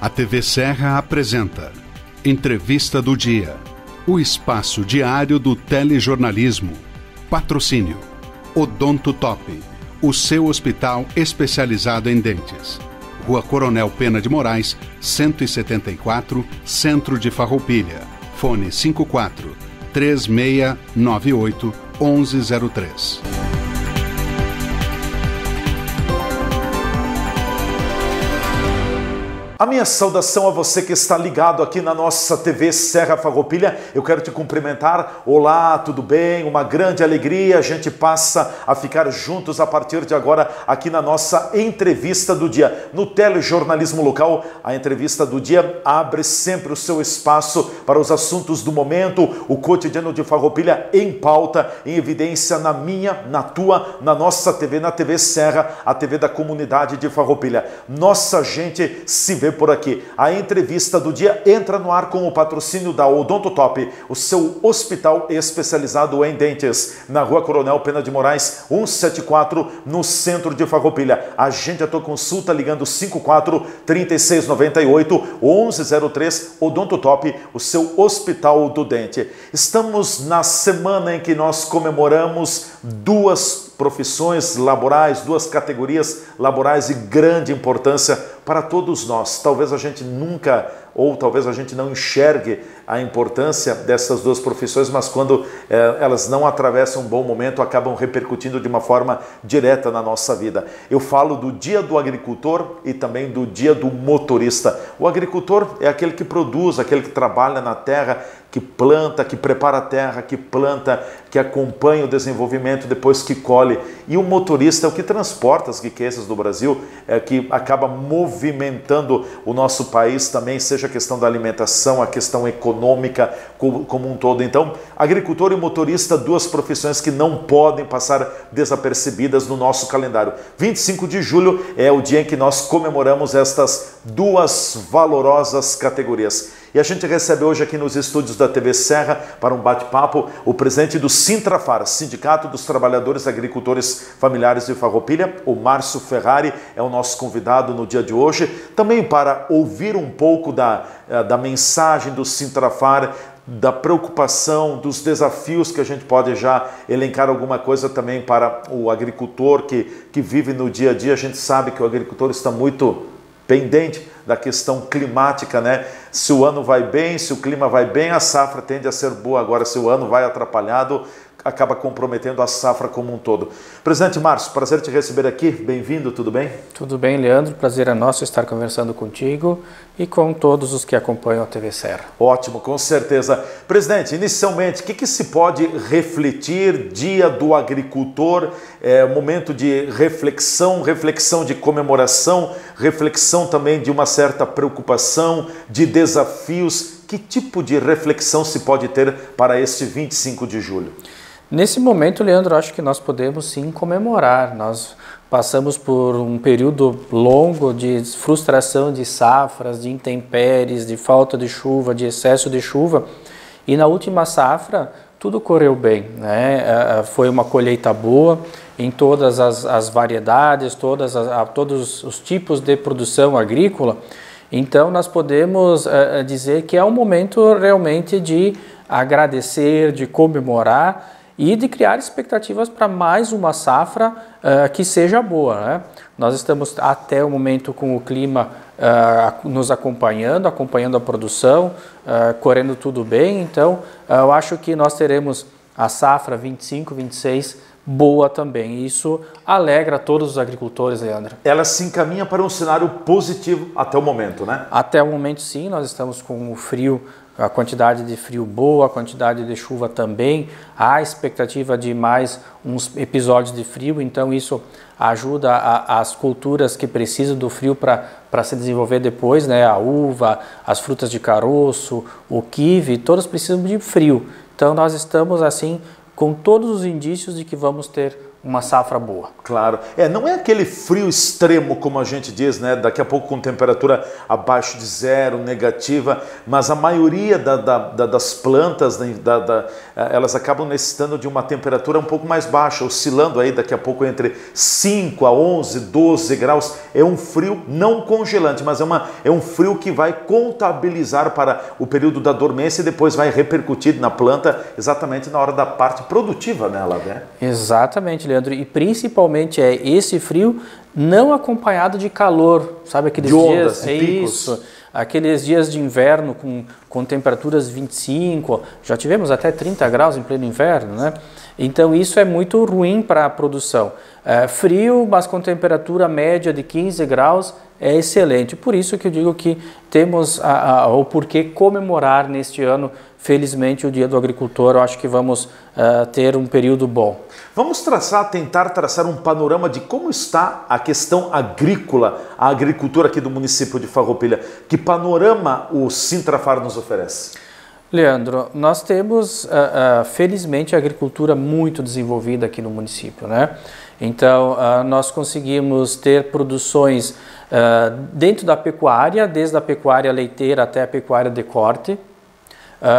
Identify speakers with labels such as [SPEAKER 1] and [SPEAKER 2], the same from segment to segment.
[SPEAKER 1] A TV Serra apresenta Entrevista do Dia, o espaço diário do telejornalismo. Patrocínio Odonto Top, o seu hospital especializado em dentes. Rua Coronel Pena de Moraes, 174, Centro de Farroupilha. Fone 54 3698 1103.
[SPEAKER 2] A minha saudação a você que está ligado aqui na nossa TV Serra Farroupilha. Eu quero te cumprimentar. Olá, tudo bem? Uma grande alegria. A gente passa a ficar juntos a partir de agora aqui na nossa entrevista do dia. No telejornalismo local, a entrevista do dia abre sempre o seu espaço para os assuntos do momento, o cotidiano de Farroupilha em pauta, em evidência na minha, na tua, na nossa TV, na TV Serra, a TV da comunidade de Farroupilha. Nossa gente se vê por aqui. A entrevista do dia entra no ar com o patrocínio da Odonto Top, o seu hospital especializado em dentes, na Rua Coronel Pena de Moraes, 174, no centro de Farroupilha. Agende a tua consulta ligando 54 3698 1103. Odonto Top, o seu hospital do dente. Estamos na semana em que nós comemoramos duas profissões laborais, duas categorias laborais de grande importância para todos nós. Talvez a gente nunca, ou talvez a gente não enxergue a importância dessas duas profissões, mas quando elas não atravessam um bom momento, acabam repercutindo de uma forma direta na nossa vida. Eu falo do dia do agricultor e também do dia do motorista. O agricultor é aquele que produz, aquele que trabalha na terra, que planta, que prepara a terra, que planta, que acompanha o desenvolvimento depois que colhe. E o motorista é o que transporta as riquezas do Brasil, é que acaba movimentando o nosso país também, seja a questão da alimentação, a questão econômica como um todo. Então, agricultor e motorista, duas profissões que não podem passar desapercebidas no nosso calendário. 25 de julho é o dia em que nós comemoramos estas duas valorosas categorias. E a gente recebe hoje aqui nos estúdios da TV Serra, para um bate-papo, o presidente do Sintrafar, Sindicato dos Trabalhadores Agricultores Familiares de Farroupilha, o Márcio Ferrari, é o nosso convidado no dia de hoje, também para ouvir um pouco da mensagem do Sintrafar, da preocupação, dos desafios que a gente pode já elencar alguma coisa também para o agricultor que vive no dia a dia. A gente sabe que o agricultor está muito pendente da questão climática, né? Se o ano vai bem, se o clima vai bem, a safra tende a ser boa. Agora, se o ano vai atrapalhado, acaba comprometendo a safra como um todo. Presidente Márcio, prazer te receber aqui. Bem-vindo, tudo bem?
[SPEAKER 3] Tudo bem, Leandro. Prazer é nosso estar conversando contigo e com todos os que acompanham a TV Serra. Ótimo,
[SPEAKER 2] com certeza. Presidente, inicialmente, o que se pode refletir? Dia do agricultor, momento de reflexão de comemoração, reflexão também de uma certa preocupação, de desafios. Que tipo de reflexão se pode ter para este 25 de julho?
[SPEAKER 3] Nesse momento, Leandro, acho que nós podemos sim comemorar. Nós passamos por um período longo de frustração de safras, de intempéries, de falta de chuva, de excesso de chuva. E na última safra, tudo correu bem, né? Foi uma colheita boa em todas as variedades, todos os tipos de produção agrícola. Então, nós podemos dizer que é um momento realmente de agradecer, de comemorar e de criar expectativas para mais uma safra que seja boa, né? Nós estamos até o momento com o clima nos acompanhando a produção, correndo tudo bem. Então, eu acho que nós teremos a safra 25, 26 boa também. Isso alegra todos os agricultores, Leandro.
[SPEAKER 2] Ela se encaminha para um cenário positivo até o momento, né?
[SPEAKER 3] Até o momento, sim. Nós estamos com o frio, a quantidade de frio boa, a quantidade de chuva também. Há expectativa de mais uns episódios de frio, então isso ajuda as culturas que precisam do frio para se desenvolver depois, né? A uva, as frutas de caroço, o kiwi, todas precisam de frio. Então nós estamos assim com todos os indícios de que vamos ter uma safra boa.
[SPEAKER 2] Claro. Não é aquele frio extremo, como a gente diz, né? Daqui a pouco com temperatura abaixo de zero, negativa, mas a maioria das plantas, elas acabam necessitando de uma temperatura um pouco mais baixa, oscilando aí daqui a pouco entre 5 a 11, 12 graus. É um frio não congelante, mas é um frio que vai contabilizar para o período da dormência e depois vai repercutir na planta exatamente na hora da parte produtiva nela, né?
[SPEAKER 3] Exatamente, Leandro, e principalmente esse frio não acompanhado de calor, sabe aqueles
[SPEAKER 2] de ondas,
[SPEAKER 3] dias, isso, aqueles dias de inverno com temperaturas 25, já tivemos até 30 graus em pleno inverno, né? Então isso é muito ruim para a produção. Frio, mas com temperatura média de 15 graus é excelente. Por isso que eu digo que temos o porquê comemorar neste ano, felizmente, o Dia do Agricultor. Eu acho que vamos ter um período bom.
[SPEAKER 2] Vamos tentar traçar um panorama de como está a questão agrícola, a agricultura aqui do município de Farroupilha. Que panorama o Sintrafar nos oferece?
[SPEAKER 3] Leandro, nós temos, felizmente, a agricultura muito desenvolvida aqui no município, né? Então, nós conseguimos ter produções dentro da pecuária, desde a pecuária leiteira até a pecuária de corte.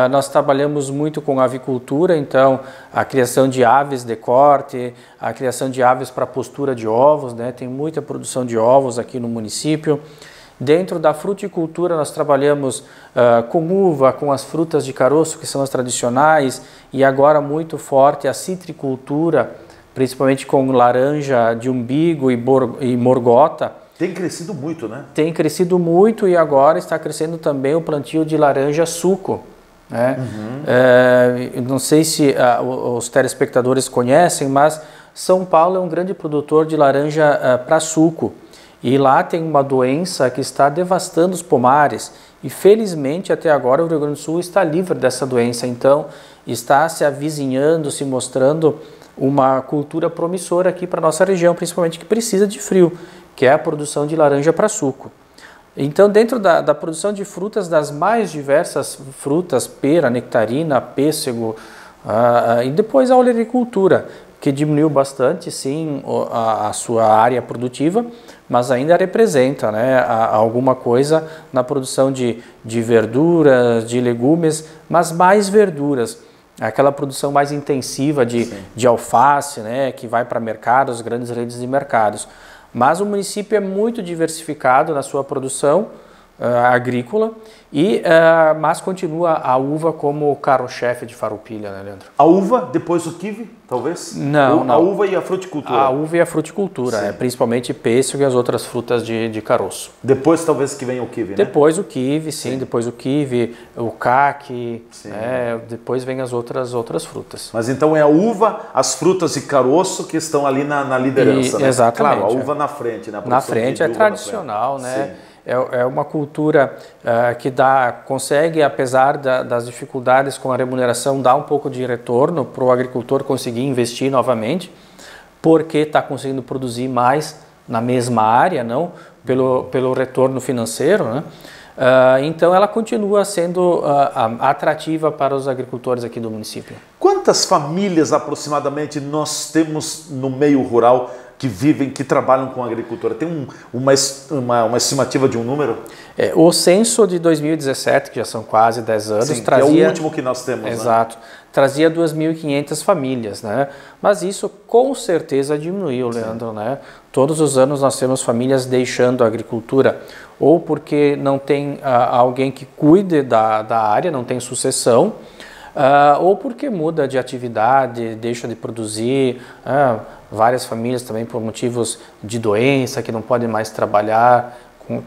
[SPEAKER 3] Nós trabalhamos muito com avicultura, então a criação de aves de corte, a criação de aves para postura de ovos, né? Tem muita produção de ovos aqui no município. Dentro da fruticultura nós trabalhamos com uva, com as frutas de caroço, que são as tradicionais, e agora muito forte a citricultura, principalmente com laranja de umbigo e morgota.
[SPEAKER 2] Tem crescido muito, né?
[SPEAKER 3] Tem crescido muito e agora está crescendo também o plantio de laranja suco. Né? Não sei se os telespectadores conhecem, mas São Paulo é um grande produtor de laranja para suco. E lá tem uma doença que está devastando os pomares e felizmente até agora o Rio Grande do Sul está livre dessa doença, então está se avizinhando, se mostrando uma cultura promissora aqui para a nossa região, principalmente que precisa de frio, que é a produção de laranja para suco. Então dentro da produção de frutas, das mais diversas frutas, pera, nectarina, pêssego e depois a olericultura, que diminuiu bastante, sim, a sua área produtiva, mas ainda representa, né, alguma coisa na produção de verduras, de legumes, mas mais verduras. Aquela produção mais intensiva de alface, né, que vai para mercados, grandes redes de mercados. Mas o município é muito diversificado na sua produção agrícola, mas continua a uva como o carro-chefe de Farroupilha, né, Leandro?
[SPEAKER 2] A uva, depois o kiwi, talvez?
[SPEAKER 3] Não.
[SPEAKER 2] A uva e a fruticultura?
[SPEAKER 3] A uva e a fruticultura, principalmente pêssego e as outras frutas de caroço.
[SPEAKER 2] Depois talvez que venha o kiwi, né?
[SPEAKER 3] Depois o kiwi, sim, depois o kiwi, o caqui, depois vem as outras frutas.
[SPEAKER 2] Mas então é a uva, as frutas de caroço que estão ali na liderança, né?
[SPEAKER 3] Exatamente.
[SPEAKER 2] Claro, a uva na frente, né?
[SPEAKER 3] Na frente é tradicional, né?
[SPEAKER 2] Sim.
[SPEAKER 3] É uma cultura que consegue, apesar das dificuldades com a remuneração, dar um pouco de retorno para o agricultor conseguir investir novamente, porque está conseguindo produzir mais na mesma área, não pelo retorno financeiro, né? Então ela continua sendo atrativa para os agricultores aqui do município.
[SPEAKER 2] Quantas famílias aproximadamente nós temos no meio rural que trabalham com agricultura? Tem uma estimativa de um número?
[SPEAKER 3] O censo de 2017, que já são quase 10 anos,
[SPEAKER 2] sim,
[SPEAKER 3] trazia...
[SPEAKER 2] que é o último que nós temos,
[SPEAKER 3] exato, né? Trazia 2.500 famílias, né? Mas isso com certeza diminuiu, Leandro, né? Todos os anos nós temos famílias deixando a agricultura, ou porque não tem alguém que cuide da área, não tem sucessão, ou porque muda de atividade, deixa de produzir, várias famílias também por motivos de doença, que não podem mais trabalhar.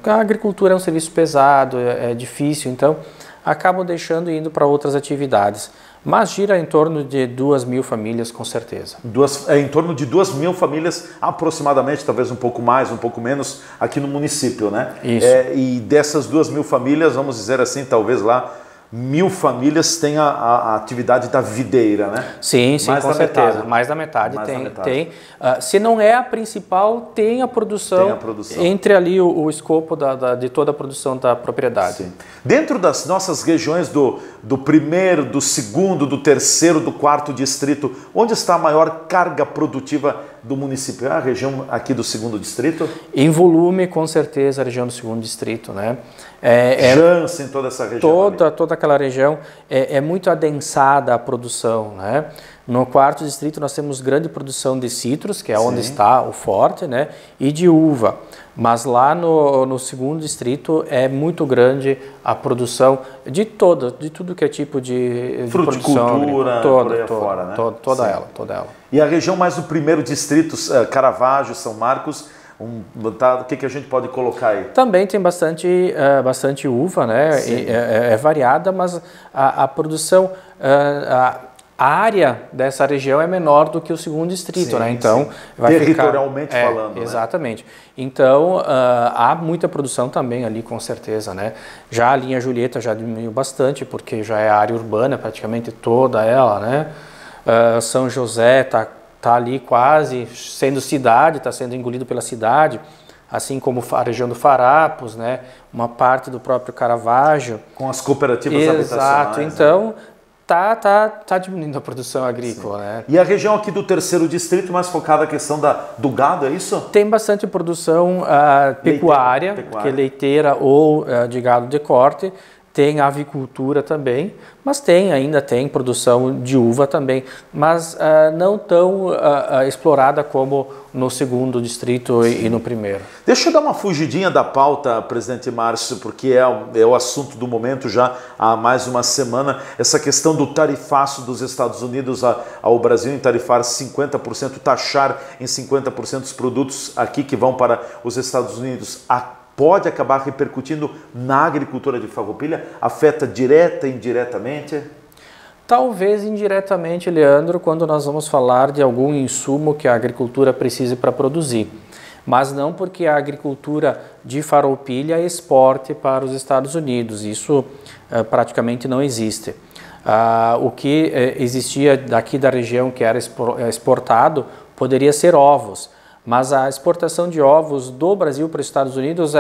[SPEAKER 3] A agricultura é um serviço pesado, é difícil, então acabam deixando e indo para outras atividades. Mas gira em torno de 2.000 famílias, com certeza.
[SPEAKER 2] Em torno de 2.000 famílias, aproximadamente, talvez um pouco mais, um pouco menos, aqui no município, né?
[SPEAKER 3] Isso.
[SPEAKER 2] E dessas 2.000 famílias, vamos dizer assim, talvez lá, 1.000 famílias têm a atividade da videira, né?
[SPEAKER 3] Sim, com certeza. Mais da metade tem. Se não é a principal, tem a produção. Entre ali o escopo de toda a produção da propriedade.
[SPEAKER 2] Sim. Dentro das nossas regiões do primeiro, do segundo, do terceiro, do quarto distrito, onde está a maior carga produtiva do município, é a região aqui do 2º Distrito?
[SPEAKER 3] Em volume, com certeza, a região do 2º Distrito, né?
[SPEAKER 2] Janssen, toda essa região.
[SPEAKER 3] Toda aquela região é muito adensada a produção, né? No 4º Distrito nós temos grande produção de citros, que é onde está o forte, né? E de uva. Mas lá no 2º Distrito é muito grande a produção de tudo que é tipo de
[SPEAKER 2] fruticultura,
[SPEAKER 3] toda ela.
[SPEAKER 2] E a região mais do 1º Distrito, Caravaggio, São Marcos, o que a gente pode colocar aí?
[SPEAKER 3] Também tem bastante uva, né? É variada, mas a produção, a área dessa região é menor do que o 2º Distrito, né? Então, vai
[SPEAKER 2] territorialmente falando.
[SPEAKER 3] Exatamente. Né? Então, há muita produção também ali, com certeza, né? Já a linha Julieta já diminuiu bastante, porque já é área urbana, praticamente toda ela, né? São José está ali quase sendo cidade, está sendo engolido pela cidade, assim como a região do Farrapos, né? Uma parte do próprio Caravaggio.
[SPEAKER 2] Com as cooperativas habitacionais.
[SPEAKER 3] Exato, então tá diminuindo a produção agrícola, né?
[SPEAKER 2] E a região aqui do 3º Distrito, mais focada na questão do gado, é isso?
[SPEAKER 3] Tem bastante produção pecuária, que é leiteira ou de gado de corte. Tem avicultura também, mas ainda tem produção de uva também, mas não tão explorada como no 2º Distrito e no 1º.
[SPEAKER 2] Deixa eu dar uma fugidinha da pauta, presidente Márcio, porque é o assunto do momento já há mais de uma semana, essa questão do tarifaço dos Estados Unidos ao Brasil, em tarifar 50%, taxar em 50% os produtos aqui que vão para os Estados Unidos. Pode acabar repercutindo na agricultura de Farroupilha? Afeta direta e indiretamente?
[SPEAKER 3] Talvez indiretamente, Leandro, quando nós vamos falar de algum insumo que a agricultura precise para produzir. Mas não porque a agricultura de Farroupilha exporte para os Estados Unidos. Isso praticamente não existe. O que existia daqui da região que era exportado poderia ser ovos. Mas a exportação de ovos do Brasil para os Estados Unidos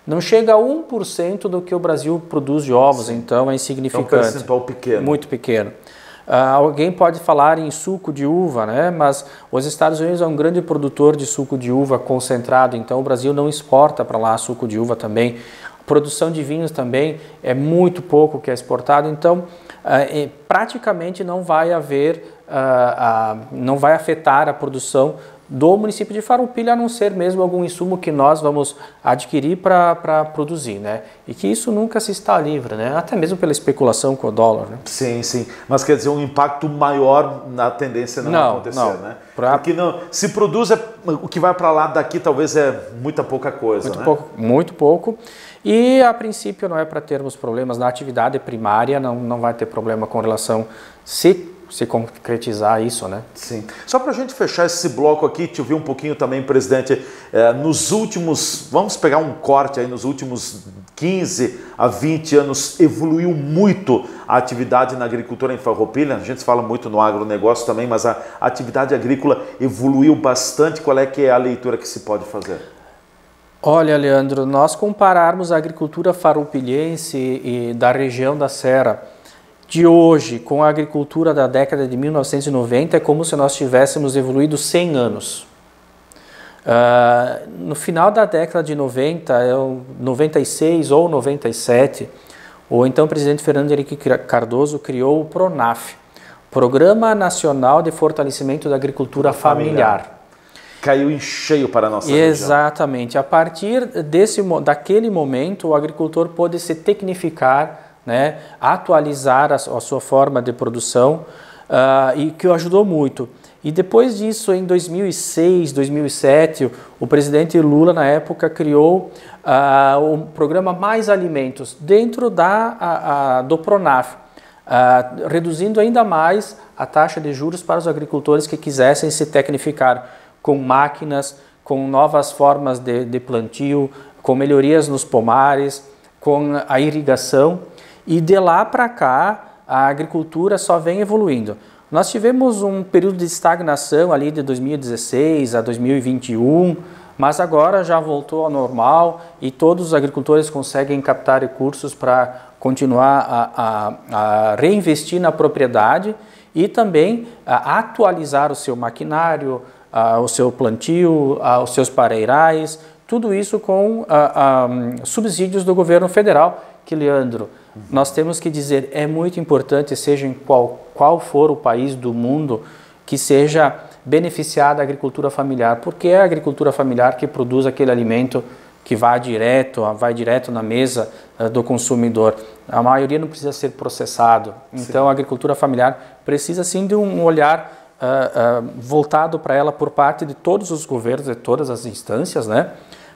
[SPEAKER 3] não chega a 1% do que o Brasil produz de ovos, então é insignificante.
[SPEAKER 2] É um percentual pequeno.
[SPEAKER 3] Muito pequeno. Alguém pode falar em suco de uva, né? Mas os Estados Unidos é um grande produtor de suco de uva concentrado, então o Brasil não exporta para lá suco de uva também. A produção de vinhos também é muito pouco que é exportado, então praticamente não vai afetar a produção do município de Farroupilha, a não ser mesmo algum insumo que nós vamos adquirir para produzir, né? E que isso nunca se está livre, né? Até mesmo pela especulação com o dólar, né?
[SPEAKER 2] Sim, sim. Mas quer dizer, um impacto maior na tendência não acontecer, né? Porque se produz, o que vai para lá daqui talvez é muita pouca coisa,
[SPEAKER 3] muito pouco. E a princípio não é para termos problemas na atividade primária, não vai ter problema com relação se concretizar isso, né?
[SPEAKER 2] Sim. Só para a gente fechar esse bloco aqui, te ouvir um pouquinho também, presidente, nos últimos, vamos pegar um corte aí, nos últimos 15 a 20 anos, evoluiu muito a atividade na agricultura em Farroupilha. A gente fala muito no agronegócio também, mas a atividade agrícola evoluiu bastante. Qual é que é a leitura que se pode fazer?
[SPEAKER 3] Olha, Leandro, nós compararmos a agricultura farroupilhense e da região da Serra de hoje com a agricultura da década de 1990 é como se nós tivéssemos evoluído 100 anos. No final da década de 90, 96 ou 97, o então presidente Fernando Henrique Cardoso criou o PRONAF, Programa Nacional de Fortalecimento da Agricultura Familiar.
[SPEAKER 2] Caiu em cheio para a nossa região.
[SPEAKER 3] Exatamente. A partir daquele momento, o agricultor pôde se tecnificar, né, atualizar a sua forma de produção e que o ajudou muito. E depois disso, em 2006, 2007, o presidente Lula, na época, criou o programa Mais Alimentos dentro do PRONAF, reduzindo ainda mais a taxa de juros para os agricultores que quisessem se tecnificar com máquinas, com novas formas de plantio, com melhorias nos pomares, com a irrigação. E de lá para cá, a agricultura só vem evoluindo. Nós tivemos um período de estagnação ali de 2016 a 2021, mas agora já voltou ao normal e todos os agricultores conseguem captar recursos para continuar a reinvestir na propriedade e também a atualizar o seu maquinário, o seu plantio, os seus pareirais, tudo isso com subsídios do governo federal, que, Leandro, nós temos que dizer, é muito importante, seja em qual for o país do mundo, que seja beneficiada a agricultura familiar, porque é a agricultura familiar que produz aquele alimento que vai direto na mesa do consumidor. A maioria não precisa ser processado. Então, sim, a agricultura familiar precisa sim de um olhar voltado para ela por parte de todos os governos, de todas as instâncias, né?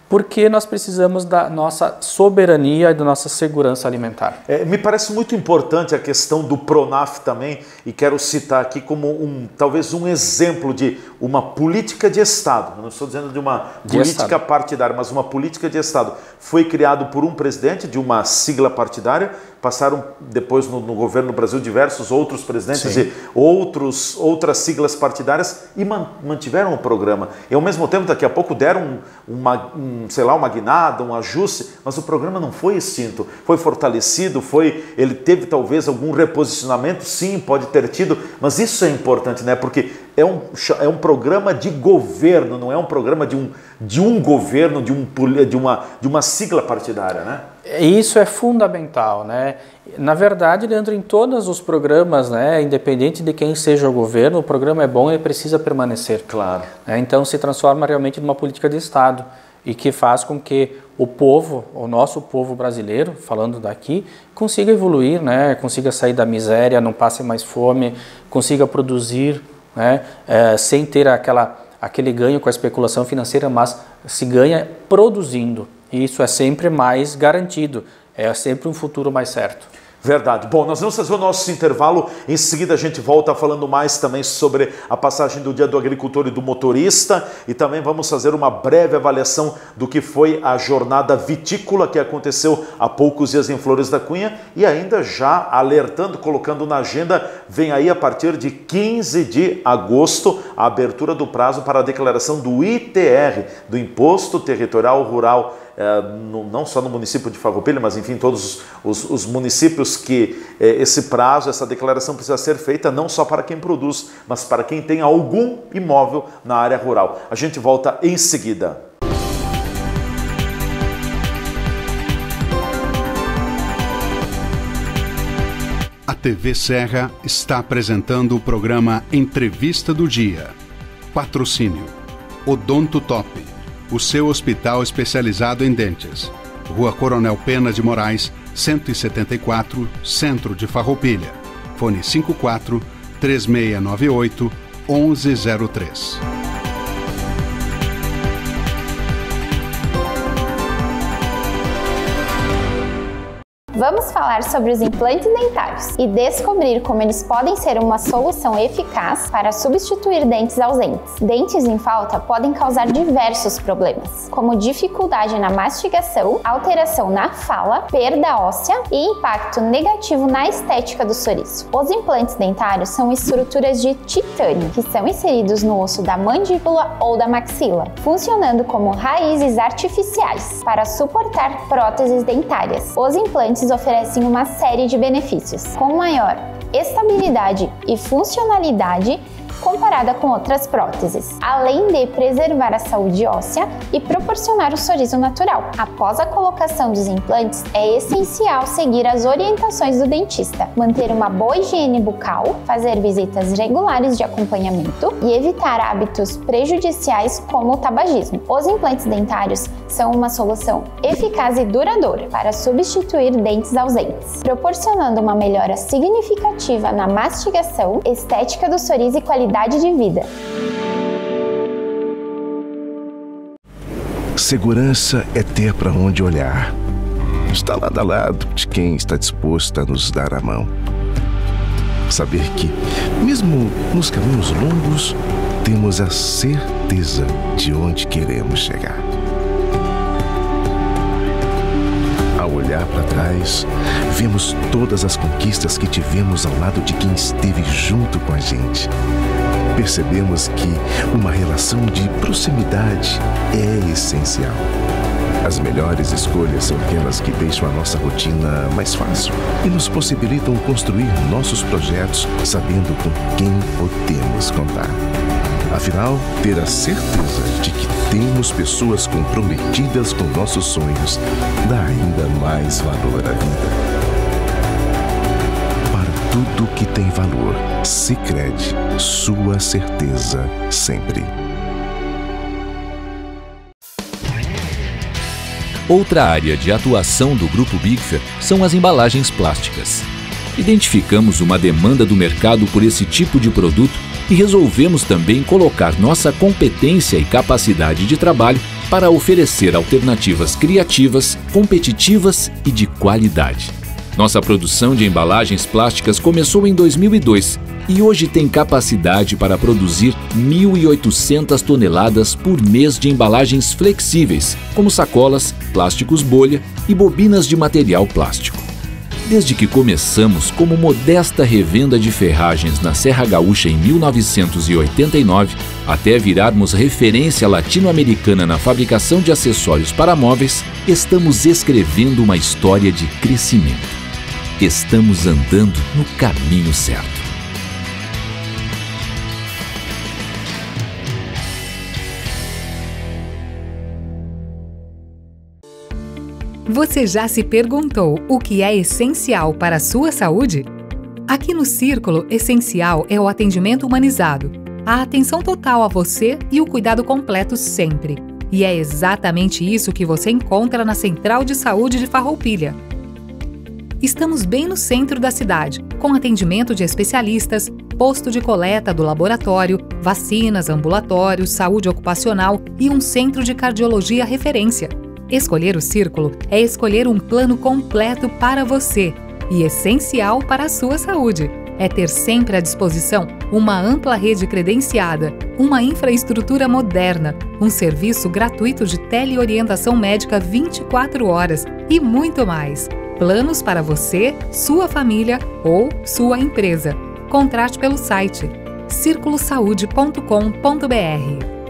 [SPEAKER 3] Porque nós precisamos da nossa soberania e da nossa segurança alimentar.
[SPEAKER 2] Me parece muito importante a questão do PRONAF também, e quero citar aqui como talvez um exemplo de uma política de Estado. Eu não estou dizendo de uma política partidária, mas uma política de Estado. Foi criado por um presidente de uma sigla partidária, passaram depois no governo do Brasil diversos outros presidentes de outras siglas partidárias e mantiveram o programa. E ao mesmo tempo, daqui a pouco deram uma guinada, um ajuste, mas o programa não foi extinto, foi fortalecido, ele teve talvez algum reposicionamento, sim, pode ter tido, mas isso é importante, né? Porque é um programa de governo, não é um programa de um governo, de uma sigla partidária, né?
[SPEAKER 3] Isso é fundamental, né? Na verdade, Leandro, em todos os programas, né, independente de quem seja o governo, o programa é bom e precisa permanecer.
[SPEAKER 2] Claro.
[SPEAKER 3] Então se transforma realmente numa política de Estado e que faz com que o nosso povo brasileiro, falando daqui, consiga evoluir, né? Consiga sair da miséria, não passe mais fome, consiga produzir, né? Sem ter aquele ganho com a especulação financeira, mas se ganha produzindo. E isso é sempre mais garantido, é sempre um futuro mais certo.
[SPEAKER 2] Verdade. Bom, nós vamos fazer o nosso intervalo, em seguida a gente volta falando mais também sobre a passagem do Dia do Agricultor e do Motorista, e também vamos fazer uma breve avaliação do que foi a jornada vitícola que aconteceu há poucos dias em Flores da Cunha, e ainda já alertando, colocando na agenda, vem aí a partir de 15 de agosto a abertura do prazo para a declaração do ITR, do Imposto Territorial Rural, não só no município de Farroupilha, mas enfim, todos os municípios que esse prazo, essa declaração precisa ser feita não só para quem produz, mas para quem tem algum imóvel na área rural. A gente volta em seguida.
[SPEAKER 1] A TV Serra está apresentando o programa Entrevista do Dia. Patrocínio Odonto Top, o seu hospital especializado em dentes. Rua Coronel Pena de Moraes, 174, Centro de Farroupilha. Fone 54 3698 1103.
[SPEAKER 4] Vamos falar sobre os implantes dentários e descobrir como eles podem ser uma solução eficaz para substituir dentes ausentes. Dentes em falta podem causar diversos problemas, como dificuldade na mastigação, alteração na fala, perda óssea e impacto negativo na estética do sorriso. Os implantes dentários são estruturas de titânio que são inseridos no osso da mandíbula ou da maxila, funcionando como raízes artificiais para suportar próteses dentárias. Os implantes oferecem uma série de benefícios, com maior estabilidade e funcionalidade comparada com outras próteses, além de preservar a saúde óssea e proporcionar o sorriso natural. Após a colocação dos implantes, é essencial seguir as orientações do dentista, manter uma boa higiene bucal, fazer visitas regulares de acompanhamento e evitar hábitos prejudiciais como o tabagismo. Os implantes dentários são uma solução eficaz e duradoura para substituir dentes ausentes, proporcionando uma melhora significativa na mastigação, estética do sorriso e qualidade de vida.
[SPEAKER 5] Segurança é ter para onde olhar. Está lado a lado de quem está disposto a nos dar a mão. Saber que, mesmo nos caminhos longos, temos a certeza de onde queremos chegar. Ao olhar para trás, vemos todas as conquistas que tivemos ao lado de quem esteve junto com a gente. Percebemos que uma relação de proximidade é essencial. As melhores escolhas são aquelas que deixam a nossa rotina mais fácil e nos possibilitam construir nossos projetos sabendo com quem podemos contar. Afinal, ter a certeza de que temos pessoas comprometidas com nossos sonhos dá ainda mais valor à vida. Para tudo que tem valor, Sicredi, sua certeza sempre.
[SPEAKER 6] Outra área de atuação do Grupo Bigfer são as embalagens plásticas. Identificamos uma demanda do mercado por esse tipo de produto e resolvemos também colocar nossa competência e capacidade de trabalho para oferecer alternativas criativas, competitivas e de qualidade. Nossa produção de embalagens plásticas começou em 2002 e hoje tem capacidade para produzir 1.800 toneladas por mês de embalagens flexíveis, como sacolas, plásticos bolha e bobinas de material plástico. Desde que começamos como modesta revenda de ferragens na Serra Gaúcha em 1989, até virarmos referência latino-americana na fabricação de acessórios para móveis, estamos escrevendo uma história de crescimento. Estamos andando no caminho certo.
[SPEAKER 7] Você já se perguntou o que é essencial para a sua saúde? Aqui no Círculo, essencial é o atendimento humanizado, a atenção total a você e o cuidado completo sempre. E é exatamente isso que você encontra na Central de Saúde de Farroupilha. Estamos bem no centro da cidade, com atendimento de especialistas, posto de coleta do laboratório, vacinas, ambulatórios, saúde ocupacional e um centro de cardiologia referência. Escolher o Círculo é escolher um plano completo para você e essencial para a sua saúde. É ter sempre à disposição uma ampla rede credenciada, uma infraestrutura moderna, um serviço gratuito de teleorientação médica 24 horas e muito mais. Planos para você, sua família ou sua empresa. Contrate pelo site circulosaude.com.br.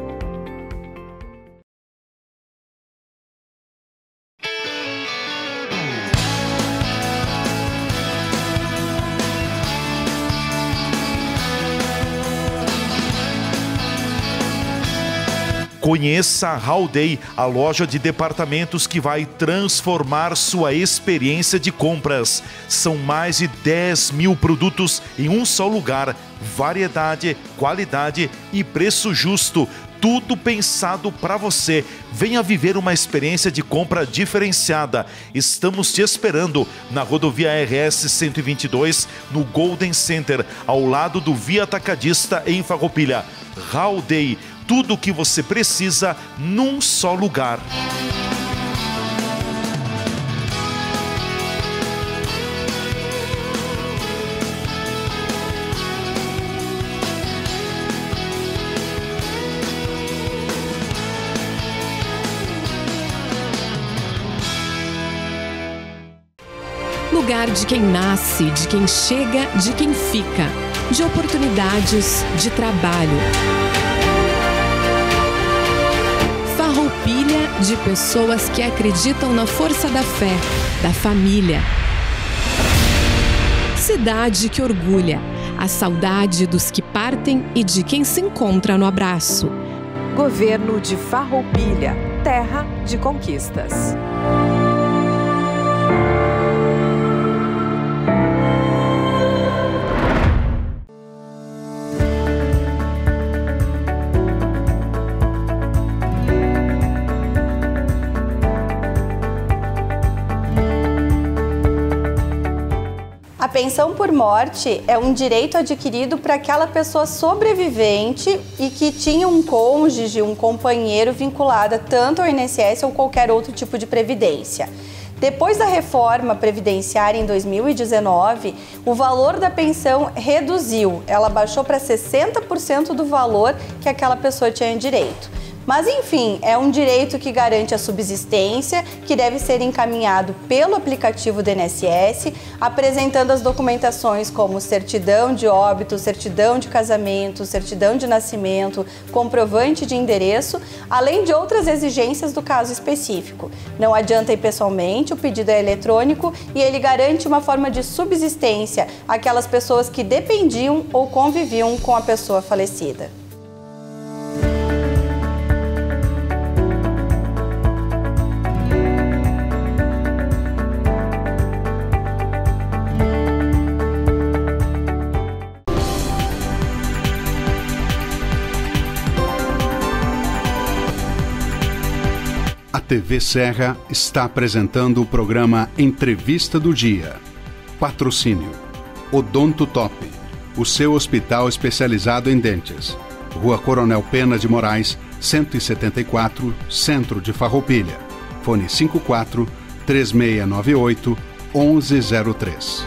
[SPEAKER 2] Conheça a Howday, a loja de departamentos que vai transformar sua experiência de compras. São mais de 10 mil produtos em um só lugar. Variedade, qualidade e preço justo. Tudo pensado para você. Venha viver uma experiência de compra diferenciada. Estamos te esperando na rodovia RS 122, no Golden Center, ao lado do Via Atacadista em Farroupilha. Howday. Tudo o que você precisa num só lugar.
[SPEAKER 8] Lugar de quem nasce, de quem chega, de quem fica, de oportunidades, de trabalho. Farroupilha, de pessoas que acreditam na força da fé, da família. Cidade que orgulha, a saudade dos que partem e de quem se encontra no abraço.
[SPEAKER 9] Governo de Farroupilha, terra de conquistas.
[SPEAKER 10] A pensão por morte é um direito adquirido para aquela pessoa sobrevivente e que tinha um cônjuge, um companheiro vinculada tanto ao INSS ou qualquer outro tipo de previdência. Depois da reforma previdenciária em 2019, o valor da pensão reduziu, ela baixou para 60% do valor que aquela pessoa tinha direito. Mas enfim, é um direito que garante a subsistência, que deve ser encaminhado pelo aplicativo do INSS, apresentando as documentações como certidão de óbito, certidão de casamento, certidão de nascimento, comprovante de endereço, além de outras exigências do caso específico. Não adianta ir pessoalmente, o pedido é eletrônico e ele garante uma forma de subsistência àquelas pessoas que dependiam ou conviviam com a pessoa falecida.
[SPEAKER 1] A TV Serra está apresentando o programa Entrevista do Dia. Patrocínio Odonto Top, o seu hospital especializado em dentes. Rua Coronel Pena de Moraes, 174, Centro de Farroupilha. Fone 54 3698 1103.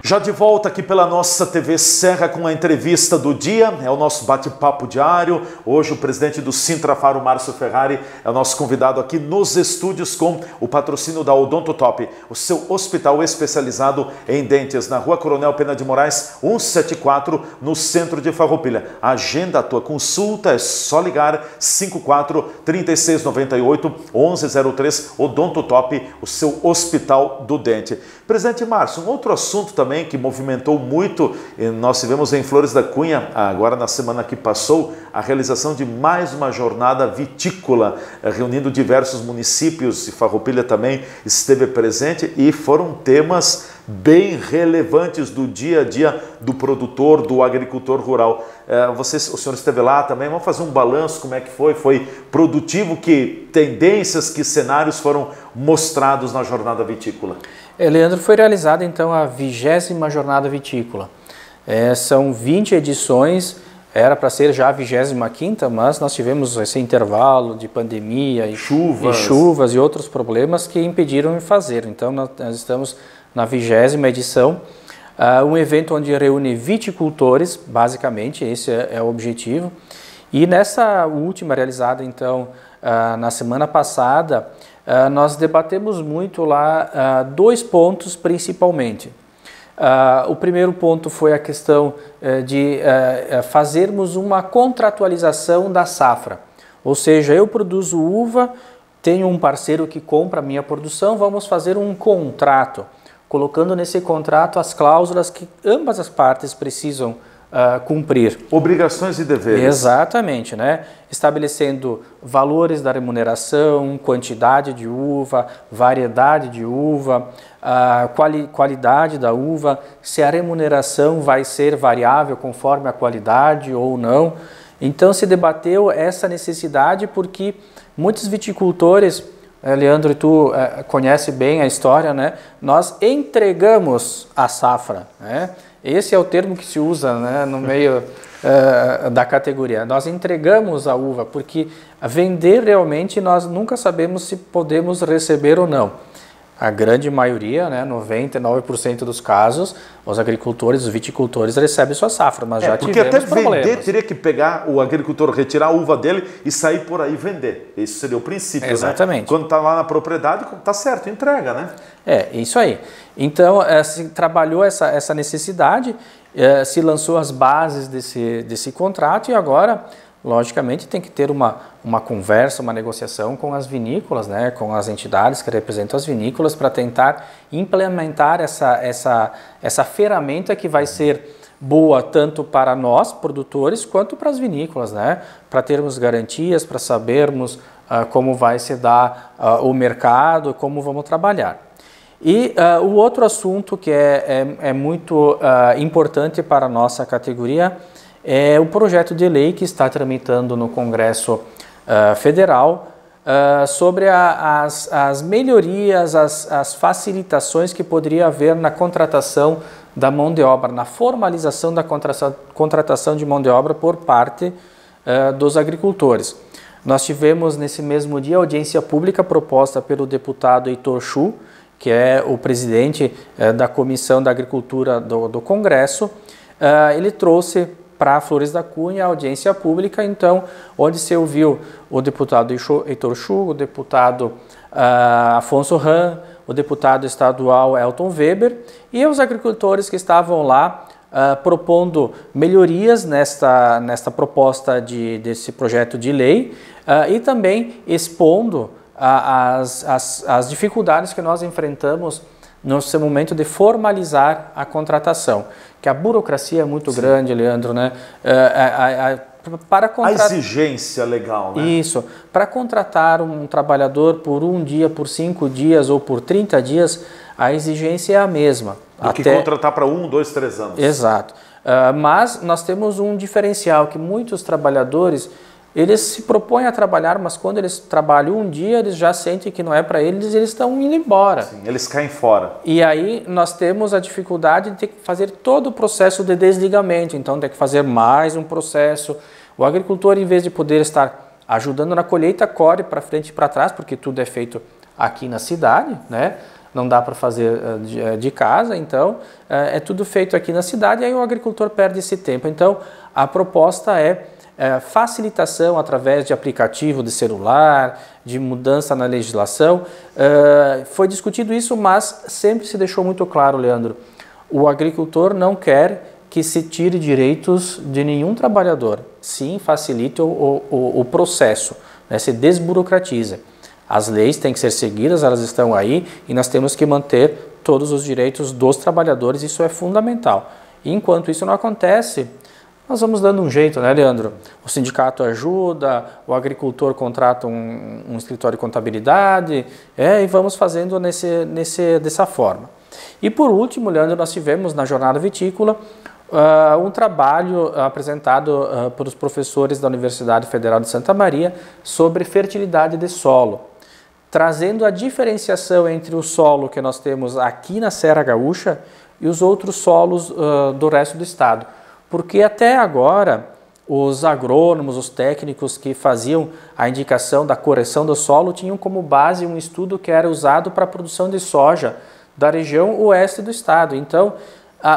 [SPEAKER 2] Já de volta aqui pela nossa TV Serra com a entrevista do dia, é o nosso bate-papo diário. Hoje o presidente do Sintrafaro, Márcio Ferrari, é o nosso convidado aqui nos estúdios com o patrocínio da Odonto Top, o seu hospital especializado em dentes, na Rua Coronel Pena de Moraes, 174, no centro de Farroupilha. Agenda a tua consulta, é só ligar 54 3698 1103, Odonto Top, o seu hospital do dente. Presidente Márcio, um outro assunto também que movimentou muito, nós tivemos em Flores da Cunha, agora na semana que passou, a realização de mais uma jornada vitícola, reunindo diversos municípios, e Farroupilha também esteve presente, e foram temas bem relevantes do dia a dia do produtor, do agricultor rural. O senhor esteve lá também, vamos fazer um balanço, como é que foi? Foi produtivo? Que tendências, que cenários foram mostrados na jornada vitícola?
[SPEAKER 3] Leandro, foi realizada então a 20ª Jornada Vitícola. São 20 edições, era para ser já a 25ª, mas nós tivemos esse intervalo de pandemia e chuvas e outros problemas que impediram de fazer. Então nós estamos na 20ª edição, um evento onde reúne viticultores, basicamente, esse é o objetivo. E nessa última realizada então na semana passada, nós debatemos muito lá 2 pontos principalmente. O primeiro ponto foi a questão de fazermos uma contratualização da safra. Ou seja, eu produzo uva, tenho um parceiro que compra a minha produção, vamos fazer um contrato, colocando nesse contrato as cláusulas que ambas as partes precisam cumprir.
[SPEAKER 2] Obrigações e deveres.
[SPEAKER 3] Exatamente, né? Estabelecendo valores da remuneração, quantidade de uva, variedade de uva, qualidade da uva, se a remuneração vai ser variável conforme a qualidade ou não. Então se debateu essa necessidade porque muitos viticultores, Leandro, e tu conhece bem a história, né? Nós entregamos a safra, né? Esse é o termo que se usa, né, no meio da categoria. Nós entregamos a uva, porque vender realmente nós nunca sabemos se podemos receber ou não. A grande maioria, né, 99% dos casos, os agricultores, os viticultores recebem sua safra, mas já tivemos problemas.
[SPEAKER 2] Porque até vender teria que pegar o agricultor, retirar a uva dele e sair por aí vender. Esse seria o princípio,
[SPEAKER 3] exatamente,
[SPEAKER 2] né? Quando está lá na propriedade, está certo, entrega, né?
[SPEAKER 3] Isso aí. Então, se trabalhou essa necessidade, se lançou as bases desse contrato e agora, logicamente, tem que ter uma conversa, uma negociação com as vinícolas, né, com as entidades que representam as vinícolas para tentar implementar essa ferramenta que vai ser boa tanto para nós, produtores, quanto para as vinícolas, né, para termos garantias, para sabermos como vai se dar o mercado, como vamos trabalhar. E o outro assunto que é muito importante para a nossa categoria é o projeto de lei que está tramitando no Congresso Federal sobre as melhorias, as facilitações que poderia haver na contratação da mão de obra, na formalização da contratação de mão de obra por parte dos agricultores. Nós tivemos nesse mesmo dia audiência pública proposta pelo deputado Heitor Chu, que é o presidente da Comissão da Agricultura do Congresso. Ele trouxe para Flores da Cunha a audiência pública, então, onde se ouviu o deputado Heitor Chu, o deputado Afonso Ram, o deputado estadual Elton Weber e os agricultores que estavam lá propondo melhorias nesta proposta desse projeto de lei e também expondo as dificuldades que nós enfrentamos no seu momento de formalizar a contratação, que a burocracia é muito grande, Leandro, né?
[SPEAKER 2] A exigência legal, né?
[SPEAKER 3] Isso. Para contratar um trabalhador por 1 dia, por 5 dias ou por 30 dias, a exigência é a mesma.
[SPEAKER 2] Do que contratar para 1, 2, 3 anos.
[SPEAKER 3] Exato. Mas nós temos um diferencial que muitos trabalhadores, eles se propõem a trabalhar, mas quando eles trabalham um dia, eles já sentem que não é para eles, eles estão indo embora.
[SPEAKER 2] Sim, eles caem fora.
[SPEAKER 3] E aí nós temos a dificuldade de ter que fazer todo o processo de desligamento, então tem que fazer mais um processo. O agricultor, em vez de poder estar ajudando na colheita, corre para frente e para trás, porque tudo é feito aqui na cidade, né? Não dá para fazer de casa, então é tudo feito aqui na cidade, e aí o agricultor perde esse tempo. Então a proposta é facilitação através de aplicativo de celular, de mudança na legislação. Foi discutido isso, mas sempre se deixou muito claro, Leandro, o agricultor não quer que se tire direitos de nenhum trabalhador. Sim, facilite o processo, né, se desburocratiza. As leis têm que ser seguidas, elas estão aí, e nós temos que manter todos os direitos dos trabalhadores, isso é fundamental. E enquanto isso não acontece, nós vamos dando um jeito, né, Leandro? O sindicato ajuda, o agricultor contrata um escritório de contabilidade, e vamos fazendo dessa forma. E por último, Leandro, nós tivemos na Jornada Vitícola um trabalho apresentado pelos professores da Universidade Federal de Santa Maria sobre fertilidade de solo, trazendo a diferenciação entre o solo que nós temos aqui na Serra Gaúcha e os outros solos do resto do estado. Porque até agora, os agrônomos, os técnicos que faziam a indicação da correção do solo tinham como base um estudo que era usado para a produção de soja da região oeste do estado. Então,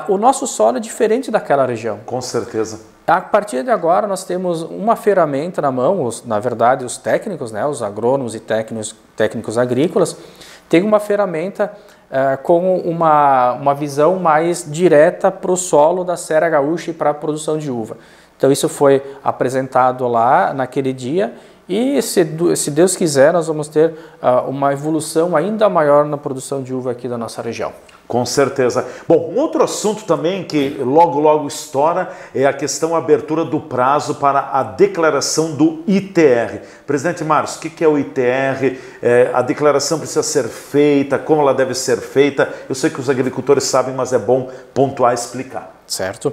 [SPEAKER 3] o nosso solo é diferente daquela região.
[SPEAKER 2] Com certeza.
[SPEAKER 3] A partir de agora, nós temos uma ferramenta na mão, na verdade, os técnicos, né, os agrônomos e técnicos agrícolas, têm uma ferramenta com uma visão mais direta para o solo da Serra Gaúcha e para a produção de uva. Então isso foi apresentado lá naquele dia e se Deus quiser nós vamos ter uma evolução ainda maior na produção de uva aqui da nossa região.
[SPEAKER 2] Com certeza. Bom, um outro assunto também que logo estoura é a questão da abertura do prazo para a declaração do ITR. Presidente Márcio, o que é o ITR? A declaração precisa ser feita, como ela deve ser feita? Eu sei que os agricultores sabem, mas é bom pontuar e explicar.
[SPEAKER 3] Certo.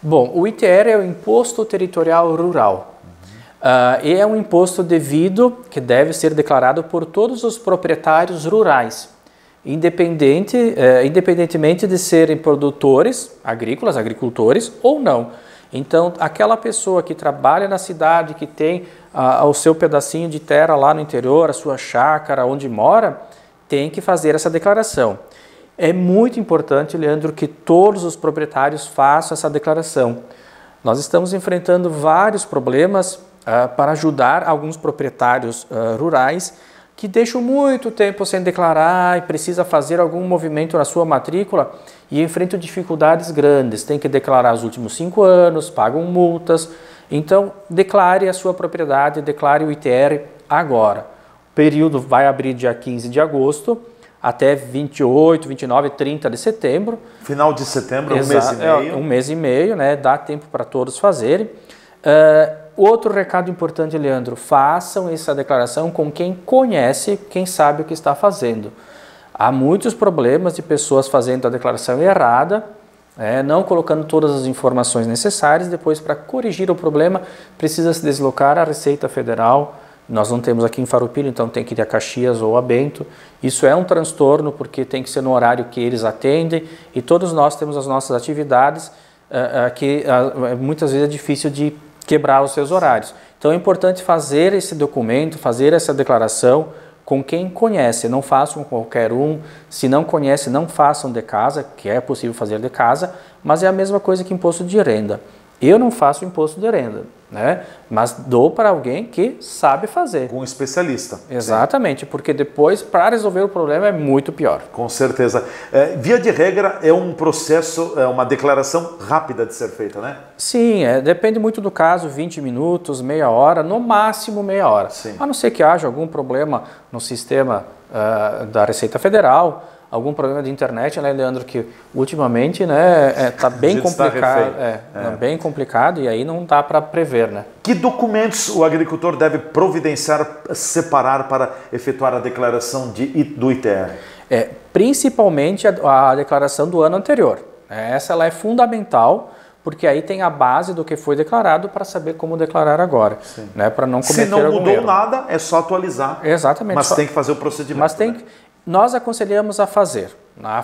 [SPEAKER 3] Bom, o ITR é o Imposto Territorial Rural. E é um imposto devido que deve ser declarado por todos os proprietários rurais, independentemente de serem produtores agrícolas, agricultores ou não. Então, aquela pessoa que trabalha na cidade, que tem o seu pedacinho de terra lá no interior, a sua chácara, onde mora, tem que fazer essa declaração. É muito importante, Leandro, que todos os proprietários façam essa declaração. Nós estamos enfrentando vários problemas para ajudar alguns proprietários rurais que deixam muito tempo sem declarar e precisa fazer algum movimento na sua matrícula e enfrentam dificuldades grandes. Tem que declarar os últimos 5 anos, pagam multas. Então, declare a sua propriedade, declare o ITR agora. O período vai abrir dia 15 de agosto até 28, 29, 30 de setembro.
[SPEAKER 2] Final de setembro, um mês e meio.
[SPEAKER 3] Um mês e meio, né? Dá tempo para todos fazerem. Outro recado importante, Leandro, façam essa declaração com quem conhece, quem sabe o que está fazendo. Há muitos problemas de pessoas fazendo a declaração errada, não colocando todas as informações necessárias. Depois, para corrigir o problema, precisa se deslocar à Receita Federal. Nós não temos aqui em Farroupilha, então tem que ir a Caxias ou a Bento. Isso é um transtorno porque tem que ser no horário que eles atendem e todos nós temos as nossas atividades que muitas vezes é difícil de quebrar os seus horários. Então é importante fazer esse documento, fazer essa declaração com quem conhece, não façam com qualquer um. Se não conhece, não façam de casa, que é possível fazer de casa, mas é a mesma coisa que imposto de renda. Eu não faço imposto de renda, né? Mas dou para alguém que sabe fazer.
[SPEAKER 2] Com um especialista.
[SPEAKER 3] Exatamente, sim. Porque depois, para resolver o problema, é muito pior.
[SPEAKER 2] Com certeza. Via de regra, é um processo, é uma declaração rápida de ser feita, né?
[SPEAKER 3] Sim, depende muito do caso, 20 minutos, meia hora, no máximo meia hora. Sim. A não ser que haja algum problema no sistema da Receita Federal, algum problema de internet, né, Leandro, que ultimamente, né, tá bem complicado, bem complicado e aí não dá para prever, né?
[SPEAKER 2] Que documentos o agricultor deve providenciar, separar para efetuar a declaração do ITR?
[SPEAKER 3] Principalmente a declaração do ano anterior. Essa ela é fundamental porque aí tem a base do que foi declarado para saber como declarar agora, né? Para não cometer algum erro.
[SPEAKER 2] Se não mudou nada, é só atualizar.
[SPEAKER 3] Exatamente.
[SPEAKER 2] Mas tem que fazer o procedimento.
[SPEAKER 3] Mas tem que, nós aconselhamos a fazer.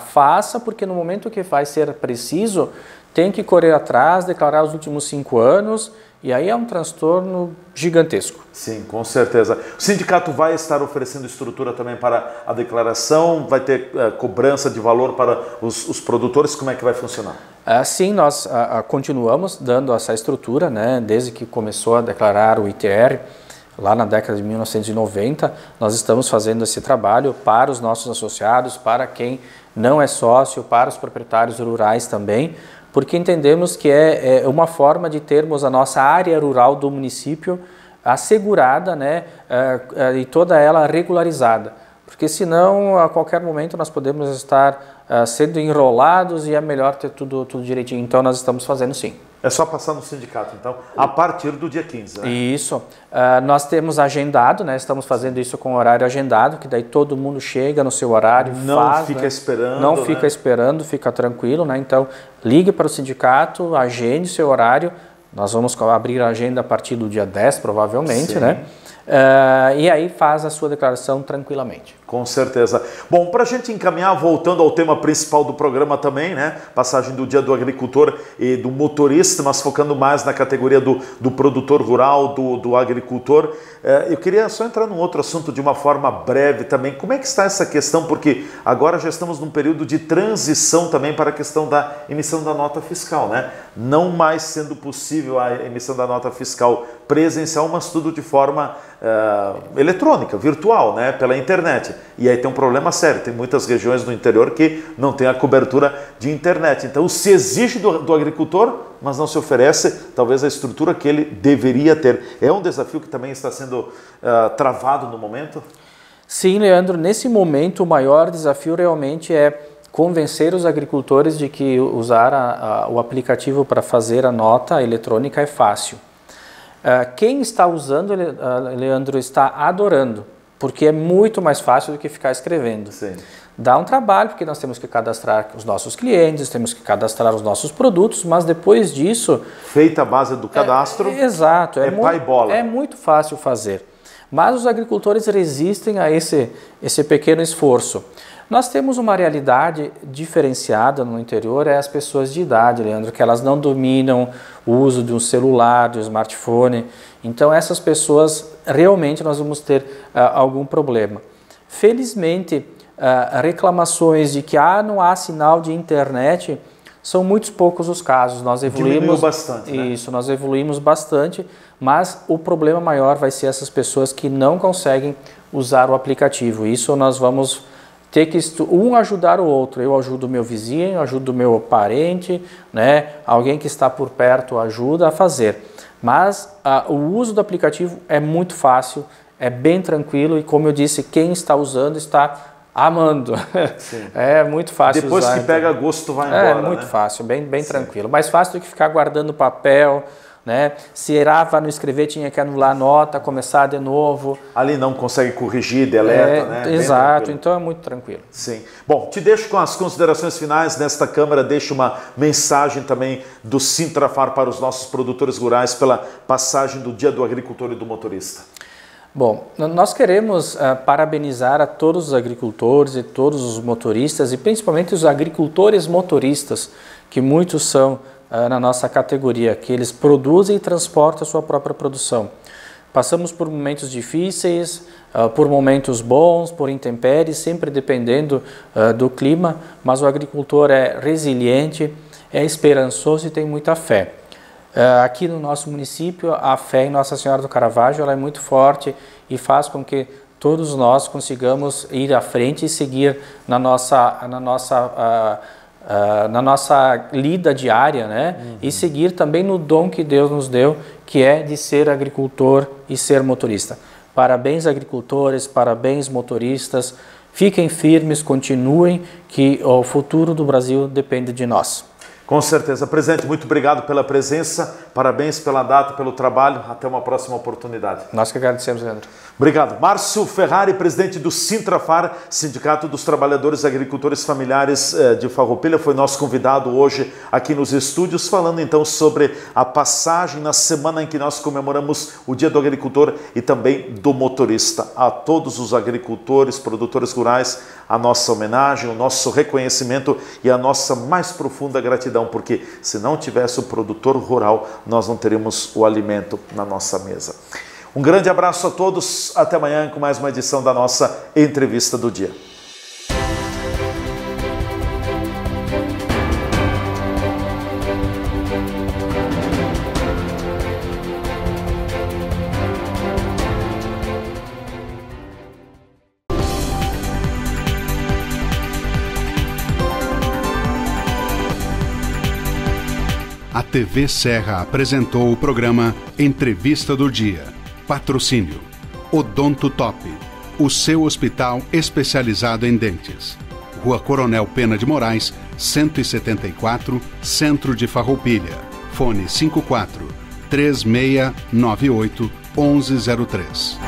[SPEAKER 3] Faça, porque no momento que vai ser preciso, tem que correr atrás, declarar os últimos 5 anos, e aí é um transtorno gigantesco.
[SPEAKER 2] Sim, com certeza. O sindicato vai estar oferecendo estrutura também para a declaração? Vai ter cobrança de valor para os produtores? Como é que vai funcionar?
[SPEAKER 3] Sim, nós continuamos dando essa estrutura, né? Desde que começou a declarar o ITR, lá na década de 1990, nós estamos fazendo esse trabalho para os nossos associados, para quem não é sócio, para os proprietários rurais também, porque entendemos que é uma forma de termos a nossa área rural do município assegurada, né, e toda ela regularizada, porque senão a qualquer momento nós podemos estar sendo enrolados e é melhor ter tudo direitinho. Então nós estamos fazendo sim.
[SPEAKER 2] É só passar no sindicato, então, a partir do dia 15, né?
[SPEAKER 3] Isso. Nós temos agendado, né? Estamos fazendo isso com horário agendado, que daí todo mundo chega no seu horário,
[SPEAKER 2] não fica esperando.
[SPEAKER 3] Não fica esperando, fica tranquilo, né? Então, ligue para o sindicato, agende seu horário. Nós vamos abrir a agenda a partir do dia 10, provavelmente, né? E aí faz a sua declaração tranquilamente.
[SPEAKER 2] Com certeza. Bom, para a gente encaminhar, voltando ao tema principal do programa também, né? Passagem do Dia do Agricultor e do motorista, mas focando mais na categoria do produtor rural, do agricultor. Eu queria só entrar num outro assunto de uma forma breve também. Como é que está essa questão? Porque agora já estamos num período de transição também para a questão da emissão da nota fiscal, né? Não mais sendo possível a emissão da nota fiscal presencial, mas tudo de forma eletrônica, virtual, né? Pela internet. E aí tem um problema sério, tem muitas regiões do interior que não tem a cobertura de internet. Então se exige do agricultor, mas não se oferece talvez a estrutura que ele deveria ter. É um desafio que também está sendo travado no momento?
[SPEAKER 3] Sim, Leandro, nesse momento o maior desafio realmente é convencer os agricultores de que usar o aplicativo para fazer a nota eletrônica é fácil. Quem está usando, Leandro, está adorando, porque é muito mais fácil do que ficar escrevendo.
[SPEAKER 2] Sim.
[SPEAKER 3] Dá um trabalho, porque nós temos que cadastrar os nossos clientes, temos que cadastrar os nossos produtos, mas depois disso...
[SPEAKER 2] Feita a base do cadastro,
[SPEAKER 3] exato,
[SPEAKER 2] pai e bola.
[SPEAKER 3] É muito fácil fazer. Mas os agricultores resistem a esse pequeno esforço. Nós temos uma realidade diferenciada no interior, é as pessoas de idade, Leandro, que elas não dominam o uso de um celular, de um smartphone. Então essas pessoas, realmente nós vamos ter algum problema. Felizmente, reclamações de que não há sinal de internet, são muito poucos os casos. Nós evoluímos
[SPEAKER 2] bastante, né?
[SPEAKER 3] Isso, nós evoluímos bastante, mas o problema maior vai ser essas pessoas que não conseguem usar o aplicativo. Isso nós vamos ter que ajudar o outro. Eu ajudo o meu vizinho, eu ajudo o meu parente, né? Alguém que está por perto ajuda a fazer. Mas o uso do aplicativo é muito fácil, é bem tranquilo e, como eu disse, quem está usando está amando.
[SPEAKER 2] Sim.
[SPEAKER 3] É muito fácil
[SPEAKER 2] Depois
[SPEAKER 3] usar.
[SPEAKER 2] Depois que pega gosto, vai embora.
[SPEAKER 3] É muito fácil, bem tranquilo. Mais fácil do que ficar guardando papel, né? Se errava no escrever, tinha que anular a nota, começar de novo.
[SPEAKER 2] Ali não consegue corrigir, deleta, né?
[SPEAKER 3] Exato, então é muito tranquilo.
[SPEAKER 2] Sim. Bom, te deixo com as considerações finais nesta Câmara, deixo uma mensagem também do Sintrafar para os nossos produtores rurais pela passagem do Dia do Agricultor e do Motorista.
[SPEAKER 3] Bom, nós queremos parabenizar a todos os agricultores e todos os motoristas e principalmente os agricultores motoristas, que muitos são na nossa categoria, que eles produzem e transportam a sua própria produção. Passamos por momentos difíceis, por momentos bons, por intempéries, sempre dependendo do clima, mas o agricultor é resiliente, é esperançoso e tem muita fé. Aqui no nosso município, a fé em Nossa Senhora do Caravaggio ela é muito forte e faz com que todos nós consigamos ir à frente e seguir na nossa lida diária, né? E seguir também no dom que Deus nos deu, que é de ser agricultor e ser motorista. Parabéns, agricultores, parabéns, motoristas. Fiquem firmes, continuem, que o futuro do Brasil depende de nós.
[SPEAKER 2] Com certeza. Presidente, muito obrigado pela presença, parabéns pela data, pelo trabalho, até uma próxima oportunidade.
[SPEAKER 3] Nós que agradecemos, Leandro.
[SPEAKER 2] Obrigado. Márcio Ferrari, presidente do Sintrafar, Sindicato dos Trabalhadores Agricultores Familiares de Farroupilha, foi nosso convidado hoje aqui nos estúdios, falando então sobre a passagem na semana em que nós comemoramos o Dia do Agricultor e também do motorista. A todos os agricultores, produtores rurais, a nossa homenagem, o nosso reconhecimento e a nossa mais profunda gratidão, porque se não tivesse o produtor rural, nós não teríamos o alimento na nossa mesa. Um grande abraço a todos, até amanhã com mais uma edição da nossa Entrevista do Dia.
[SPEAKER 1] A TV Serra apresentou o programa Entrevista do Dia. Patrocínio Odonto Top, o seu hospital especializado em dentes. Rua Coronel Pena de Moraes, 174, Centro de Farroupilha. Fone 54 3698 1103.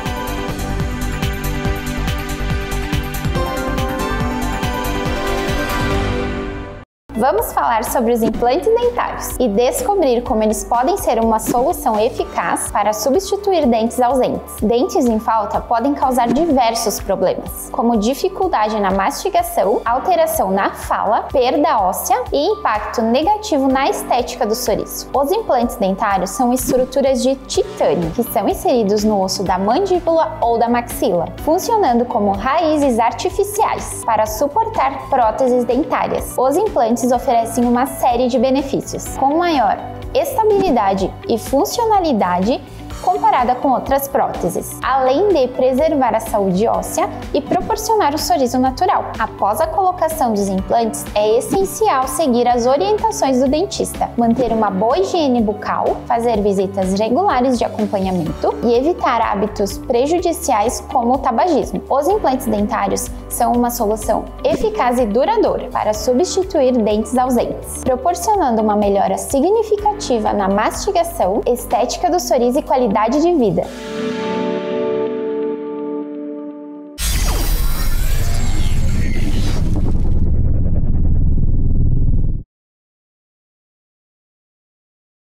[SPEAKER 4] Vamos falar sobre os implantes dentários e descobrir como eles podem ser uma solução eficaz para substituir dentes ausentes. Dentes em falta podem causar diversos problemas, como dificuldade na mastigação, alteração na fala, perda óssea e impacto negativo na estética do sorriso. Os implantes dentários são estruturas de titânio que são inseridos no osso da mandíbula ou da maxila, funcionando como raízes artificiais para suportar próteses dentárias. Os implantes oferecem uma série de benefícios, com maior estabilidade e funcionalidade comparada com outras próteses, além de preservar a saúde óssea e proporcionar o sorriso natural. Após a colocação dos implantes, é essencial seguir as orientações do dentista, manter uma boa higiene bucal, fazer visitas regulares de acompanhamento e evitar hábitos prejudiciais como o tabagismo. Os implantes dentários são uma solução eficaz e duradoura para substituir dentes ausentes, proporcionando uma melhora significativa na mastigação, estética do sorriso e qualidade de vida.